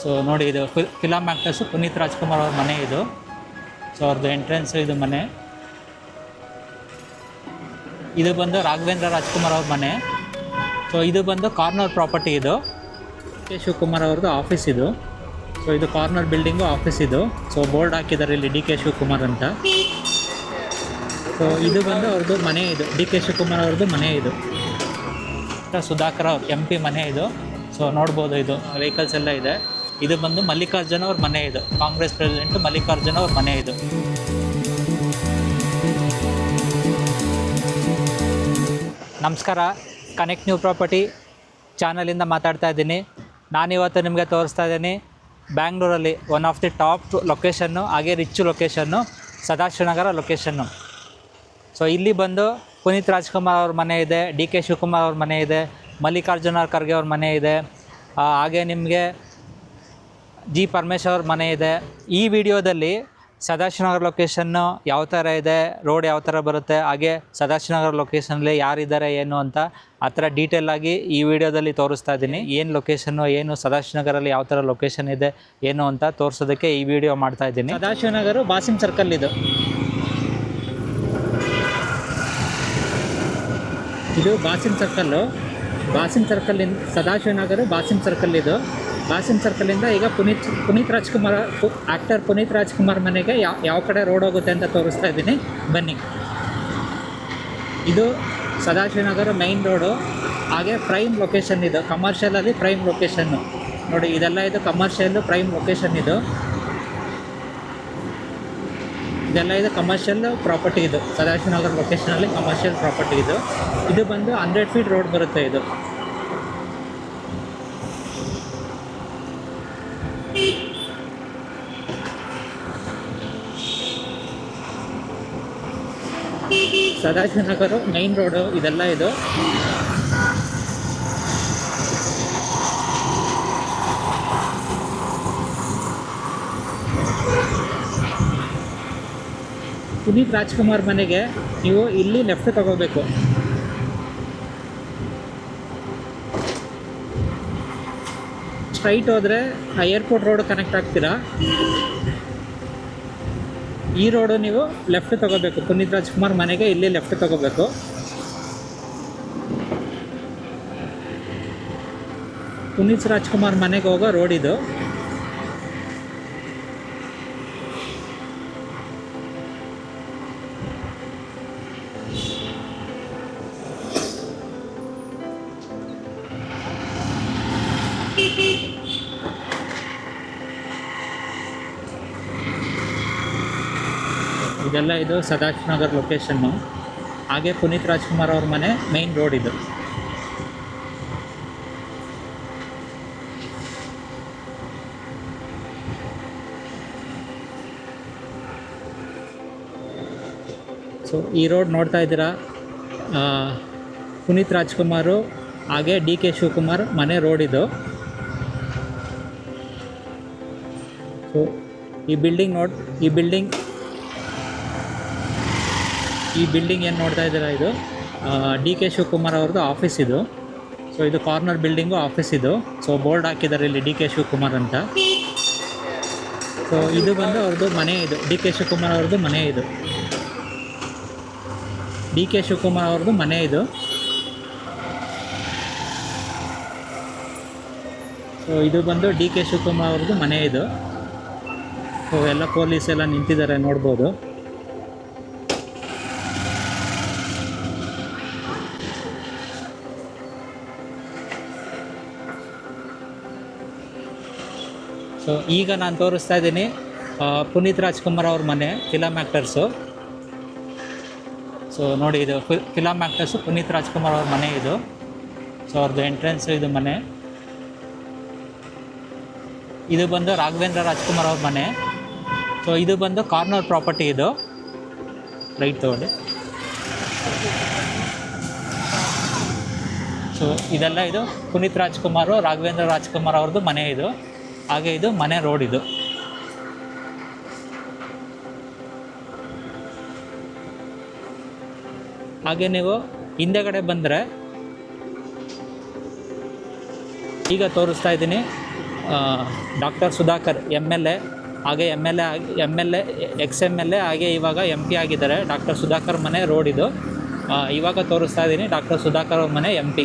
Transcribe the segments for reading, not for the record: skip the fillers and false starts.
So ನೋಡಿ, ಇದು film actors Puneeth Rajkumar ಅವ್ರ ಮನೆ ಇದು. ಸೊ ಅವ್ರದ್ದು ಎಂಟ್ರೆನ್ಸ್ ಇದು ಮನೆ. ಇದು ಬಂದು ರಾಘವೇಂದ್ರ ರಾಜ್ಕುಮಾರ್ ಅವ್ರ ಮನೆ. ಸೊ ಇದು ಬಂದು ಕಾರ್ನರ್ ಪ್ರಾಪರ್ಟಿ. ಇದು ಕೆ ಶಿವಕುಮಾರ್ ಅವ್ರದ್ದು ಆಫೀಸ್ ಇದು. ಸೊ ಇದು ಕಾರ್ನರ್ ಬಿಲ್ಡಿಂಗು ಆಫೀಸ್ ಇದು. ಸೊ ಬೋರ್ಡ್ ಹಾಕಿದ್ದಾರೆ ಇಲ್ಲಿ ಡಿ ಕೆ ಶಿವಕುಮಾರ್ ಅಂತ. ಸೊ ಇದು ಬಂದು ಅವ್ರದ್ದು ಮನೆ ಇದು, ಡಿ ಕೆ ಶಿವಕುಮಾರ್ ಅವ್ರದ್ದು ಮನೆ ಇದು. ಸುಧಾಕರ್ ಅವ್ರ MP ಮನೆ ಇದು. ಸೊ ನೋಡ್ಬೋದು, ಇದು ವೆಹಿಕಲ್ಸ್ ಎಲ್ಲ ಇದೆ. ಇದು ಬಂದು ಮಲ್ಲಿಕಾರ್ಜುನ ಅವ್ರ ಮನೆ ಇದು, ಕಾಂಗ್ರೆಸ್ ಪ್ರೆಸಿಡೆಂಟು ಮಲ್ಲಿಕಾರ್ಜುನ ಅವ್ರ ಮನೆ ಇದು. ನಮಸ್ಕಾರ, ಕನೆಕ್ಟ್ ನ್ಯೂ ಪ್ರಾಪರ್ಟಿ ಚಾನಲಿಂದ ಮಾತಾಡ್ತಾ ಇದ್ದೀನಿ. ನಾನಿವತ್ತು ನಿಮಗೆ ತೋರಿಸ್ತಾ ಇದ್ದೀನಿ ಬ್ಯಾಂಗ್ಳೂರಲ್ಲಿ one of the top location, ಹಾಗೆ rich location, Sadashivanagar location. So ಇಲ್ಲಿ ಬಂದು ಪುನೀತ್ ರಾಜ್ಕುಮಾರ್ ಅವ್ರ ಮನೆ ಇದೆ, ಡಿ ಕೆ ಶಿವಕುಮಾರ್ ಅವ್ರ ಮನೆ ಇದೆ, ಮಲ್ಲಿಕಾರ್ಜುನ ಖರ್ಗೆ ಅವ್ರ ಮನೆ ಇದೆ, ಹಾಗೆ ನಿಮಗೆ ಜಿ ಪರಮೇಶ್ವರ್ ಮನೆ ಇದೆ. ಈ ವಿಡಿಯೋದಲ್ಲಿ ಸದಾಶಿವನಗರ ಲೊಕೇಶನ್ನು ಯಾವ ಥರ ಇದೆ, ರೋಡ್ ಯಾವ ಥರ ಬರುತ್ತೆ, ಹಾಗೆ ಸದಾಶಿವನಗರ ಲೊಕೇಶನಲ್ಲಿ ಯಾರಿದ್ದಾರೆ ಏನು ಅಂತ ಆ ಥರ ಡೀಟೇಲಾಗಿ ಈ ವಿಡಿಯೋದಲ್ಲಿ ತೋರಿಸ್ತಾ ಇದ್ದೀನಿ. ಏನು ಲೊಕೇಶನ್ನು, ಏನು ಸದಾಶಿವನಗರಲ್ಲಿ ಯಾವ ಥರ ಲೊಕೇಶನ್ ಇದೆ ಏನು ಅಂತ ತೋರಿಸೋದಕ್ಕೆ ಈ ವಿಡಿಯೋ ಮಾಡ್ತಾ ಇದ್ದೀನಿ. ಸದಾಶಿವನಗರ ಬಾಸಿಂ ಸರ್ಕಲ್ ಇದು. ಇದು ಬಾಸಿಂ ಸರ್ಕಲ್ಲು. ಬಾಸಿಂ ಸರ್ಕಲ್ಲಿಂದ ಸದಾಶಿವನಗರ ಬಾಸಿಂ ಸರ್ಕಲ್ ಇದು. ಬಾಸಿಂ ಸರ್ಕಲಿಂದ ಈಗ ಪುನೀತ್ ರಾಜ್ಕುಮಾರ್ ಆ್ಯಕ್ಟರ್ ಪುನೀತ್ ರಾಜ್ಕುಮಾರ್ ಮನೆಗೆ ಯಾವ ಕಡೆ ರೋಡ್ ಹೋಗುತ್ತೆ ಅಂತ ತೋರಿಸ್ತಾ ಇದ್ದೀನಿ, ಬನ್ನಿ. ಇದು ಸದಾಶಿವನಗರ ಮೈನ್ ರೋಡು, ಹಾಗೆ ಪ್ರೈಮ್ ಲೊಕೇಶನ್ ಇದು, ಕಮರ್ಷಿಯಲಲ್ಲಿ ಪ್ರೈಮ್ ಲೊಕೇಶನ್ನು ನೋಡಿ. ಇದೆಲ್ಲ ಇದು ಕಮರ್ಷಿಯಲ್ಲು ಪ್ರೈಮ್ ಲೊಕೇಶನ್ ಇದು. ಇದೆಲ್ಲ ಇದು ಕಮರ್ಷಿಯಲ್ ಪ್ರಾಪರ್ಟಿ ಇದು, ಸದಾಶಿವನಗರ ಲೊಕೇಶನಲ್ಲಿ ಕಮರ್ಷಿಯಲ್ ಪ್ರಾಪರ್ಟಿ ಇದು. ಇದು ಬಂದು 100 ಫೀಟ್ ರೋಡ್ ಬರುತ್ತೆ ಇದು. ಸದಾಶಿವನಗರ ಮೈನ್ ರೋಡು ಇದೆಲ್ಲ ಇದು. ಪುನೀತ್ ರಾಜ್ಕುಮಾರ್ ಮನೆಗೆ ನೀವು ಇಲ್ಲಿ ಲೆಫ್ಟ್ ತಗೋಬೇಕು. ಸ್ಟ್ರೈಟ್ ಹೋದರೆ ಏರ್ಪೋರ್ಟ್ ರೋಡ್ ಕನೆಕ್ಟ್ ಆಗ್ತೀರಾ. ಈ ರೋಡು ನೀವು ಲೆಫ್ಟ್ ತಗೋಬೇಕು. ಪುನೀತ್ ರಾಜ್ಕುಮಾರ್ ಮನೆಗೆ ಇಲ್ಲಿ ಲೆಫ್ಟ್ ತಗೋಬೇಕು. ಪುನೀತ್ ರಾಜ್ಕುಮಾರ್ ಮನೆಗೆ ಹೋಗೋ ರೋಡ್ ಇದು. ಇದೆಲ್ಲ ಇದು ಸದಾಶಿವನಗರ್ ಲೊಕೇಶನ್ನು, ಹಾಗೆ ಪುನೀತ್ ರಾಜ್ಕುಮಾರ್ ಅವ್ರ ಮನೆ ಮೈನ್ ರೋಡ್ ಇದು. ಸೊ ಈ ರೋಡ್ ನೋಡ್ತಾ ಇದ್ದೀರಾ, ಪುನೀತ್ ರಾಜ್ಕುಮಾರು ಹಾಗೆ ಡಿ ಕೆ ಶಿವಕುಮಾರ್ ಮನೆ ರೋಡ್ ಇದು. ಸೊ ಈ ಬಿಲ್ಡಿಂಗ್ ಏನು ನೋಡ್ತಾ ಇದ್ದೀರಾ, ಇದು ಡಿ ಕೆ ಶಿವಕುಮಾರ್ ಅವ್ರದ್ದು ಆಫೀಸ್ ಇದು. ಸೊ ಇದು ಕಾರ್ನರ್ ಬಿಲ್ಡಿಂಗು ಆಫೀಸ್ ಇದು. ಸೊ ಬೋರ್ಡ್ ಹಾಕಿದ್ದಾರೆ ಇಲ್ಲಿ ಡಿ ಕೆ ಶಿವಕುಮಾರ್ ಅಂತ. ಸೊ ಇದು ಬಂದು ಅವ್ರದ್ದು ಮನೆ ಇದು, ಡಿ ಕೆ ಶಿವಕುಮಾರ್ ಅವ್ರದ್ದು ಮನೆ ಇದು. ಡಿ ಕೆ ಶಿವಕುಮಾರ್ ಅವ್ರದ್ದು ಮನೆ ಇದು. ಸೊ ಇದು ಬಂದು ಡಿ ಕೆ ಶಿವಕುಮಾರ್ ಅವ್ರದ್ದು ಮನೆ ಇದು. ಸೊ ಎಲ್ಲ ಪೊಲೀಸ್ ಎಲ್ಲ ನಿಂತಿದ್ದಾರೆ ನೋಡ್ಬೋದು. ಸೊ ಈಗ ನಾನು ತೋರಿಸ್ತಾ ಇದ್ದೀನಿ ಪುನೀತ್ ರಾಜ್ಕುಮಾರ್ ಅವ್ರ ಮನೆ, ಫಿಲಮ್ ಆ್ಯಕ್ಟರ್ಸು. ಸೊ ನೋಡಿ, ಇದು ಫಿಲಮ್ ಆ್ಯಕ್ಟರ್ಸು ಪುನೀತ್ ರಾಜ್ಕುಮಾರ್ ಅವ್ರ ಮನೆ ಇದು. ಸೊ ಅವ್ರದ್ದು ಎಂಟ್ರೆನ್ಸು ಇದು ಮನೆ. ಇದು ಬಂದು ರಾಘವೇಂದ್ರ ರಾಜ್ಕುಮಾರ್ ಅವ್ರ ಮನೆ. ಸೊ ಇದು ಬಂದು ಕಾರ್ನರ್ ಪ್ರಾಪರ್ಟಿ ಇದು. ರೈಟ್ ತಗೊಳ್ಳಿ. ಸೊ ಇದೆಲ್ಲ ಇದು ಪುನೀತ್ ರಾಜ್ಕುಮಾರು, ರಾಘವೇಂದ್ರ ರಾಜ್ಕುಮಾರ್ ಅವ್ರದ್ದು ಮನೆ ಇದು. ಹಾಗೆ ಇದು ಮನೆ ರೋಡ್ ಇದು. ಹಾಗೆ ನೀವು ಹಿಂದೆಗಡೆ ಬಂದರೆ ಈಗ ತೋರಿಸ್ತಾ ಇದ್ದೀನಿ ಡಾಕ್ಟರ್ ಸುಧಾಕರ್ MLA, ಹಾಗೆ MLA ex-MLA ಹಾಗೆ ಇವಾಗ MP ಆಗಿದ್ದಾರೆ. ಡಾಕ್ಟರ್ ಸುಧಾಕರ್ ಮನೆ ರೋಡ್ ಇದು. ಇವಾಗ ತೋರಿಸ್ತಾ ಇದ್ದೀನಿ ಡಾಕ್ಟರ್ ಸುಧಾಕರ್ ಅವ್ರ ಮನೆ MP.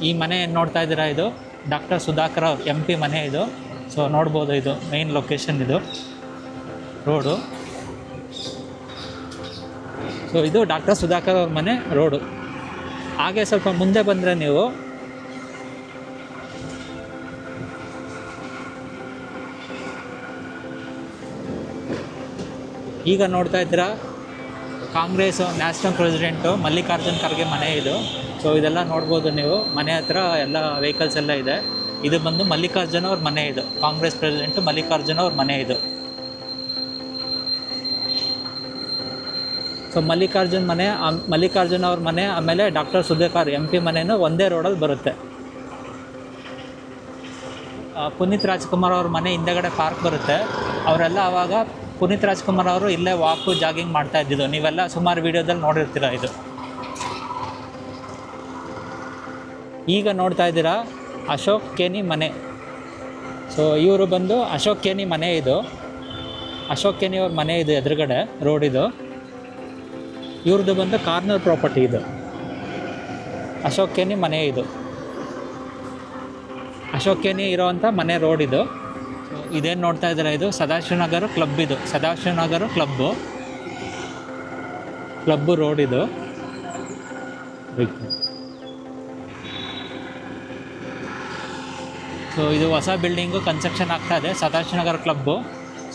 ಈ ಮನೆ ಏನು ನೋಡ್ತಾ ಇದ್ದೀರಾ, ಇದು ಡಾಕ್ಟರ್ ಸುಧಾಕರ್ ಅವ್ರ MP ಮನೆ ಇದು. ಸೊ ನೋಡ್ಬೋದು, ಇದು ಮೇನ್ ಲೊಕೇಶನ್, ಇದು ರೋಡು. ಸೊ ಇದು ಡಾಕ್ಟರ್ ಸುಧಾಕರ್ ಅವ್ರ ಮನೆ ರೋಡು. ಹಾಗೆ ಸ್ವಲ್ಪ ಮುಂದೆ ಬಂದರೆ ನೀವು ಈಗ ನೋಡ್ತಾ ಇದ್ದೀರಾ ಕಾಂಗ್ರೆಸ್ ನ್ಯಾಷನಲ್ ಪ್ರೆಸಿಡೆಂಟು ಮಲ್ಲಿಕಾರ್ಜುನ್ ಖರ್ಗೆ ಮನೆ ಇದು. ಸೊ ಇದೆಲ್ಲ ನೋಡ್ಬೋದು ನೀವು, ಮನೆ ಹತ್ರ ಎಲ್ಲ ವೆಹಿಕಲ್ಸ್ ಎಲ್ಲ ಇದೆ. ಇದು ಬಂದು ಮಲ್ಲಿಕಾರ್ಜುನ್ ಅವ್ರ ಮನೆ ಇದು, ಕಾಂಗ್ರೆಸ್ ಪ್ರೆಸಿಡೆಂಟು ಮಲ್ಲಿಕಾರ್ಜುನ್ ಅವ್ರ ಮನೆ ಇದು. ಸೊ ಮಲ್ಲಿಕಾರ್ಜುನ್ ಅವ್ರ ಮನೆ, ಆಮೇಲೆ ಡಾಕ್ಟರ್ ಸುಧಾಕರ್ MP ಮನೆಯೂ ಒಂದೇ ರೋಡಲ್ಲಿ ಬರುತ್ತೆ. ಪುನೀತ್ ರಾಜ್ಕುಮಾರ್ ಅವ್ರ ಮನೆ ಹಿಂದೆಗಡೆ ಪಾರ್ಕ್ ಬರುತ್ತೆ. ಅವರೆಲ್ಲ ಆವಾಗ ಪುನೀತ್ ರಾಜ್ಕುಮಾರ್ ಅವರು ಇಲ್ಲೇ ವಾಕು ಜಾಗಿಂಗ್ ಮಾಡ್ತಾ ಇದ್ದಿದ್ದು, ನೀವೆಲ್ಲ ಸುಮಾರು ವೀಡಿಯೋದಲ್ಲಿ ನೋಡಿರ್ತೀರ. ಇದು ಈಗ ನೋಡ್ತಾ ಇದ್ದೀರಾ ಅಶೋಕ್ ಕೇನಿ ಮನೆ. ಸೊ ಇವರು ಬಂದು ಅಶೋಕ್ ಕೇನಿ ಮನೆ ಇದು. ಅಶೋಕ್ ಕೇನಿ ಅವ್ರ ಮನೆ ಇದು, ಎದುರುಗಡೆ ರೋಡ್ ಇದು. ಇವ್ರದ್ದು ಬಂದು ಕಾರ್ನರ್ ಪ್ರಾಪರ್ಟಿ ಇದು. ಅಶೋಕ್ ಕೇನಿ ಮನೆ ಇದು, ಅಶೋಕ್ ಕೇನಿ ಇರೋವಂಥ ಮನೆ ರೋಡ್ ಇದು. ಸೊ ಇದೇನು ನೋಡ್ತಾ ಇದ್ದೀರಾ, ಇದು ಸದಾಶಿವನಗರ ಕ್ಲಬ್. ಇದು ಸದಾಶಿವನಗರ ಕ್ಲಬ್ಬು ರೋಡ್ ಇದು. ಸೊ ಇದು ಹೊಸ ಬಿಲ್ಡಿಂಗು ಕನ್ಸ್ಟ್ರಕ್ಷನ್ ಆಗ್ತಾ ಇದೆ, ಸದಾಶಿವನಗರ ಕ್ಲಬ್ಬು.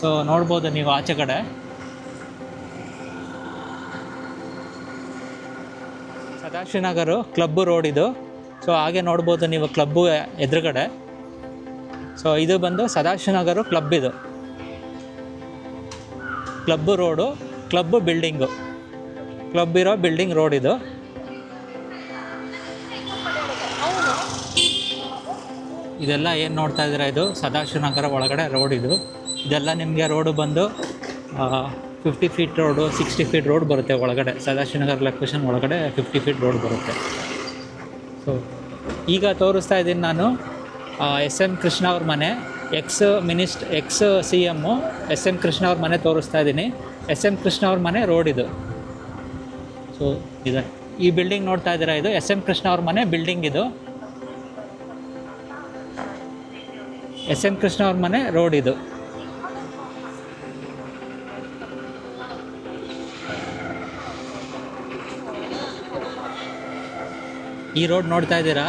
ಸೊ ನೋಡ್ಬೋದು ನೀವು ಆಚೆ ಕಡೆ ಸದಾಶಿವನಗರ ಕ್ಲಬ್ಬು ರೋಡ್ ಇದು. ಸೊ ಹಾಗೆ ನೋಡ್ಬೋದು ನೀವು ಕ್ಲಬ್ಬು ಎದುರುಗಡೆ. ಸೊ ಇದು ಬಂದು ಸದಾಶಿವನಗರ ಕ್ಲಬ್. ಇದು club road, club building, club ಇರೋ ಬಿಲ್ಡಿಂಗ್ ರೋಡ್ ಇದು. ಇದೆಲ್ಲ ಏನು ನೋಡ್ತಾ ಇದ್ದೀರಾ, ಇದು ಸದಾಶಿವನಗರ ಒಳಗಡೆ ರೋಡ್ ಇದು. ಇದೆಲ್ಲ ನಿಮಗೆ ರೋಡು ಬಂದು 50 ಫೀಟ್ ರೋಡು, 60 ಫೀಟ್ ರೋಡ್ ಬರುತ್ತೆ ಒಳಗಡೆ. ಸದಾಶಿವನಗರ ಲೊಕೇಶನ್ ಒಳಗಡೆ 50 ಫೀಟ್ ರೋಡ್ ಬರುತ್ತೆ. ಸೊ ಈಗ ತೋರಿಸ್ತಾ ಇದ್ದೀನಿ ನಾನು SM ಕೃಷ್ಣ ಅವ್ರ ಮನೆ, ಎಕ್ಸ್ CM SM ಕೃಷ್ಣ ಅವ್ರ ಮನೆ ತೋರಿಸ್ತಾ ಇದ್ದೀನಿ. SM ಕೃಷ್ಣ ಅವ್ರ ಮನೆ ರೋಡ್ ಇದು. ಸೊ ಇದೆ, ಈ ಬಿಲ್ಡಿಂಗ್ ನೋಡ್ತಾ ಇದ್ದೀರಾ, ಇದು SM ಕೃಷ್ಣ ಅವ್ರ ಮನೆ ಬಿಲ್ಡಿಂಗ್ ಇದು. SM ಕೃಷ್ಣ ಅವ್ರ ಮನೆ ರೋಡ್ ಇದು. ಈ ರೋಡ್ ನೋಡ್ತಾ ಇದ್ದೀರಾ,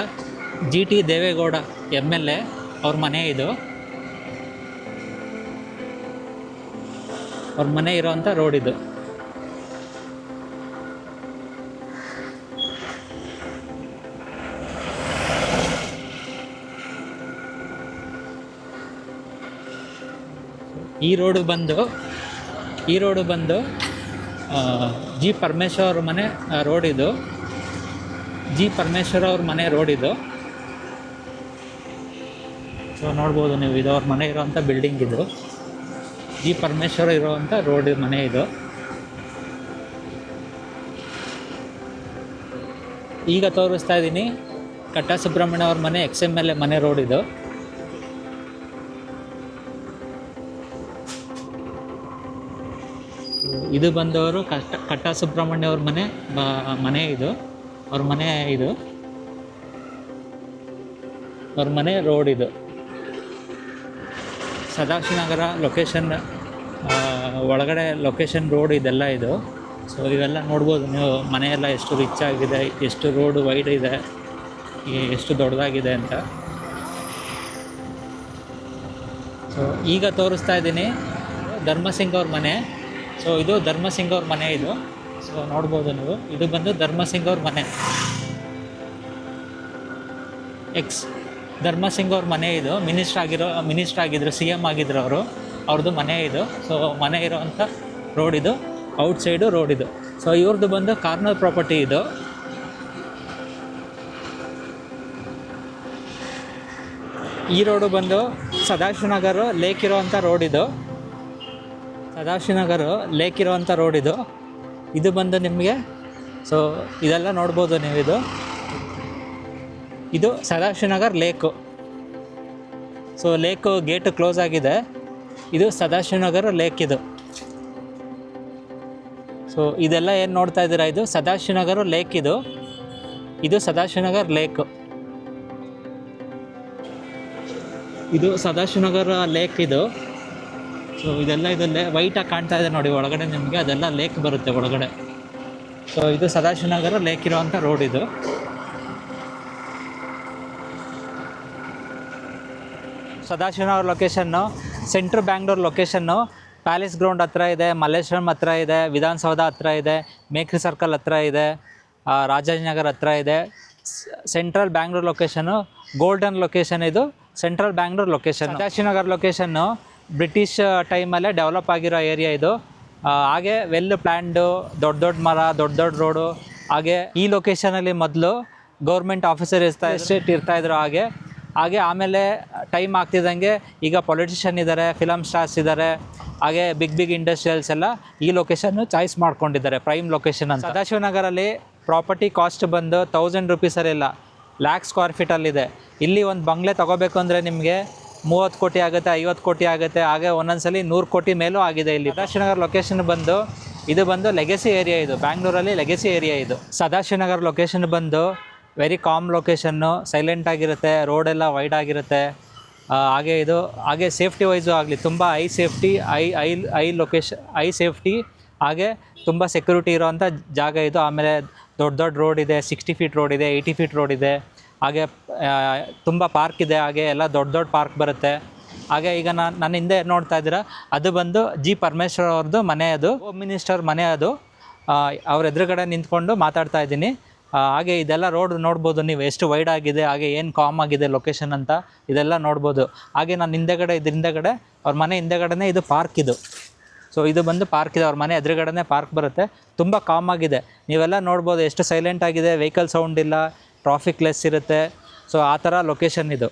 GT ದೇವೇಗೌಡ MLA ಅವ್ರ ಮನೆ ಇದು. ಅವ್ರ ಮನೆ ಇರೋವಂಥ ರೋಡ್ ಇದು. ಈ ರೋಡು ಬಂದು G ಪರಮೇಶ್ವರ್ ಅವ್ರ ಮನೆ ರೋಡ್ ಇದು. G ಪರಮೇಶ್ವರ್ ಅವ್ರ ಮನೆ ರೋಡ್ ಇದು. ಸೊ ನೋಡ್ಬೋದು ನೀವು, ಇದು ಅವ್ರ ಮನೆ ಇರೋವಂಥ ಬಿಲ್ಡಿಂಗ್ ಇದು. G ಪರಮೇಶ್ವರ್ ಇರೋವಂಥ ರೋಡ್ ಮನೆ ಇದು. ಈಗ ತೋರಿಸ್ತಾ ಇದ್ದೀನಿ ಕಟ್ಟಾ ಸುಬ್ರಹ್ಮಣ್ಯ ಅವ್ರ ಮನೆ, ex-MLA ಮನೆ ರೋಡ್ ಇದು. ಇದು ಬಂದವರು ಕಟ್ಟಾ ಸುಬ್ರಹ್ಮಣ್ಯ ಅವ್ರ ಮನೆ ಇದು. ಅವ್ರ ಮನೆ ರೋಡ್ ಇದು. ಸದಾಶಿವನಗರ ಲೊಕೇಶನ್ ಒಳಗಡೆ ಲೊಕೇಶನ್ ರೋಡ್ ಇದೆಲ್ಲ ಇದು. ಸೊ ಇವೆಲ್ಲ ನೋಡ್ಬೋದು ನೀವು, ಮನೆಯೆಲ್ಲ ಎಷ್ಟು ರಿಚ್ ಆಗಿದೆ, ಎಷ್ಟು ರೋಡು ವೈಡ್ ಇದೆ, ಎಷ್ಟು ದೊಡ್ಡದಾಗಿದೆ ಅಂತ. ಸೊ ಈಗ ತೋರಿಸ್ತಾ ಇದ್ದೀನಿ ಧರ್ಮಸಿಂಗ್ ಅವ್ರ ಮನೆ. ಸೊ ಇದು ಧರ್ಮಸಿಂಗ್ ಅವ್ರ ಮನೆ ಇದು. ಸೊ ನೋಡ್ಬೋದು ನೀವು, ಇದು ಬಂದು ಧರ್ಮಸಿಂಗ್ ಅವ್ರ ಮನೆ, ಧರ್ಮಸಿಂಗ್ ಅವ್ರ ಮನೆ ಇದು. ಮಿನಿಸ್ಟ್ರ್ ಆಗಿದ್ರು, CM ಆಗಿದ್ರು ಅವರು, ಅವ್ರದ್ದು ಮನೆ ಇದು. ಸೊ ಮನೆ ಇರೋವಂಥ ರೋಡ್ ಇದು, ಔಟ್ಸೈಡು ರೋಡ್ ಇದು. ಸೊ ಇವ್ರದ್ದು ಬಂದು ಕಾರ್ನರ್ ಪ್ರಾಪರ್ಟಿ ಇದು. ಈ ರೋಡು ಬಂದು ಸದಾಶಿವನಗರ ಲೇಕ್ ಇರೋವಂಥ ರೋಡ್ ಇದು. ಇದು ಬಂದು ನಿಮಗೆ, ಸೊ ಇದೆಲ್ಲ ನೋಡ್ಬೋದು ನೀವು. ಇದು ಇದು Sadashivanagar lake. So lake gate close ಆಗಿದೆ. ಇದು ಸದಾಶಿವನಗರ ಲೇಕ್ ಇದು. ಸೊ ಇದೆಲ್ಲ ಏನು ನೋಡ್ತಾ ಇದ್ದೀರಾ, ಇದು ಸದಾಶಿವನಗರ ಲೇಕ್. ಇದು ಸದಾಶಿವನಗರ್ ಲೇಕು. ಇದು ಸದಾಶಿವನಗರ ಲೇಕ್ ಇದು. ಸೊ ಇದೆಲ್ಲ ಇದಲ್ಲೇ ವೈಟಾಗಿ ಕಾಣ್ತಾ ಇದೆ ನೋಡಿ ಒಳಗಡೆ ನಿಮಗೆ, ಅದೆಲ್ಲ ಲೇಕ್ ಬರುತ್ತೆ ಒಳಗಡೆ. ಸೊ ಇದು ಸದಾಶಿವನಗರ ಲೇಕ್ ಇರೋವಂಥ ರೋಡ್ ಇದು. Sadashivanagar location central Bangalore location. Palace ground ಹತ್ರ ಇದೆ, ಮಲ್ಲೇಶ್ವರಂ ಹತ್ರ ಇದೆ, ವಿಧಾನಸೌಧ ಹತ್ರ ಇದೆ, ಮೇಕ್ರಿ ಸರ್ಕಲ್ ಹತ್ರ ಇದೆ, ರಾಜಾಜಿನಗರ್ ಹತ್ರ ಇದೆ. Central Bangalore location, golden location ಇದು central Bangalore location. Sadashivanagar location British ಟೈಮಲ್ಲೇ ಡೆವಲಪ್ ಆಗಿರೋ ಏರಿಯಾ ಇದು. ಹಾಗೆ ವೆಲ್ ಪ್ಲ್ಯಾಂಡು, ದೊಡ್ಡ ದೊಡ್ಡ ಮರ, ದೊಡ್ಡ ದೊಡ್ಡ ರೋಡು. ಹಾಗೆ ಈ ಲೊಕೇಶನಲ್ಲಿ ಮೊದಲು ಗೌರ್ಮೆಂಟ್ ಆಫೀಸರ್ ಎಸ್ಟೇಟ್ ಇರ್ತಾಯಿದ್ರು. ಹಾಗೆ ಆಮೇಲೆ ಟೈಮ್ ಆಗ್ತಿದ್ದಂಗೆ ಈಗ ಪೊಲಿಟಿಷಿಯನ್ ಇದ್ದಾರೆ, ಫಿಲಮ್ ಸ್ಟಾರ್ಸ್ ಇದ್ದಾರೆ, ಹಾಗೆ ಬಿಗ್ ಇಂಡಸ್ಟ್ರಿಯಲ್ಸ್ ಎಲ್ಲ ಈ ಲೊಕೇಶನ್ನು ಚಾಯ್ಸ್ ಮಾಡ್ಕೊಂಡಿದ್ದಾರೆ ಪ್ರೈಮ್ ಲೊಕೇಶನ್ ಅಂತ. ಸದಾಶಿವನಗರಲ್ಲಿ ಪ್ರಾಪರ್ಟಿ ಕಾಸ್ಟ್ ಬಂದು 1000 ರುಪೀಸಲ್ಲಿಲ್ಲ, ಲ್ಯಾಕ್ ಸ್ಕ್ವೇರ್ ಫೀಟಲ್ಲಿದೆ. ಇಲ್ಲಿ ಒಂದು ಬಂಗ್ಲೆ ತೊಗೋಬೇಕು ಅಂದರೆ ನಿಮಗೆ 30 ಕೋಟಿ ಆಗುತ್ತೆ, 50 ಕೋಟಿ ಆಗುತ್ತೆ, ಹಾಗೆ ಒಂದೊಂದ್ಸಲಿ 100 ಕೋಟಿ ಮೇಲೂ ಆಗಿದೆ ಇಲ್ಲಿ. ಸದಾಶಿವನಗರ ಲೊಕೇಶನ್ ಬಂದು ಲೆಗೆಸಿ ಏರಿಯಾ. ಇದು ಬ್ಯಾಂಗ್ಳೂರಲ್ಲಿ ಲೆಗೆಸಿ ಏರಿಯಾ ಇದು. ಸದಾಶಿವನಗರ ಲೊಕೇಶನ್ ಬಂದು ವೆರಿ ಕಾಮ್ ಲೊಕೇಶನ್ನು, ಸೈಲೆಂಟ್ ಆಗಿರುತ್ತೆ, ರೋಡೆಲ್ಲ ವೈಡ್ ಆಗಿರುತ್ತೆ. ಹಾಗೆ ಸೇಫ್ಟಿ ವೈಸು ಆಗಲಿ ತುಂಬ ಐ ಸೇಫ್ಟಿ, ಹಾಗೆ ತುಂಬ ಸೆಕ್ಯೂರಿಟಿ ಇರೋವಂಥ ಜಾಗ ಇದು. ಆಮೇಲೆ ದೊಡ್ಡ ರೋಡ್ ಇದೆ, 60 ಫೀಟ್ ರೋಡ್ ಇದೆ, 80 ಫೀಟ್ ರೋಡ್ ಇದೆ. ಹಾಗೆ ತುಂಬ ಪಾರ್ಕ್ ಇದೆ, ಹಾಗೆ ಎಲ್ಲ ದೊಡ್ಡ ಪಾರ್ಕ್ ಬರುತ್ತೆ. ಹಾಗೆ ಈಗ ನನ್ನ ಹಿಂದೆ ನೋಡ್ತಾ ಇದ್ದೀರಾ, ಅದು ಬಂದು ಜಿ ಪರಮೇಶ್ವರ್ ಅವ್ರದ್ದು ಮನೆ, ಅದು ಹೋಮ್ ಮಿನಿಸ್ಟರ್ ಮನೆ ಅದು. ಅವ್ರ ಎದುರುಗಡೆ ನಿಂತ್ಕೊಂಡು ಮಾತಾಡ್ತಾ ಇದ್ದೀನಿ. ಹಾಗೆ ಇದೆಲ್ಲ ರೋಡ್ ನೋಡ್ಬೋದು ನೀವು, ಎಷ್ಟು ವೈಡ್ ಆಗಿದೆ, ಹಾಗೆ ಏನು ಕಾಮ್ ಆಗಿದೆ ಲೊಕೇಶನ್ ಅಂತ ಇದೆಲ್ಲ ನೋಡ್ಬೋದು. ಹಾಗೆ ನಾನು ಹಿಂದೆಗಡೆ ಅವ್ರ ಮನೆ ಹಿಂದೆಗಡೆನೇ ಇದು ಪಾರ್ಕ್ ಇದು. ಸೊ ಇದು ಬಂದು ಪಾರ್ಕ್ ಇದೆ, ಅವ್ರ ಮನೆ ಎದುರುಗಡೆನೇ ಪಾರ್ಕ್ ಬರುತ್ತೆ. ತುಂಬ ಕಾಮ್ ಆಗಿದೆ, ನೀವೆಲ್ಲ ನೋಡ್ಬೋದು ಎಷ್ಟು ಸೈಲೆಂಟ್ ಆಗಿದೆ, ವೆಹಿಕಲ್ ಸೌಂಡ್ ಇಲ್ಲ, ಟ್ರಾಫಿಕ್ ಲೆಸ್ ಇರುತ್ತೆ. ಸೊ ಆ ಥರ ಲೊಕೇಶನ್ ಇದು.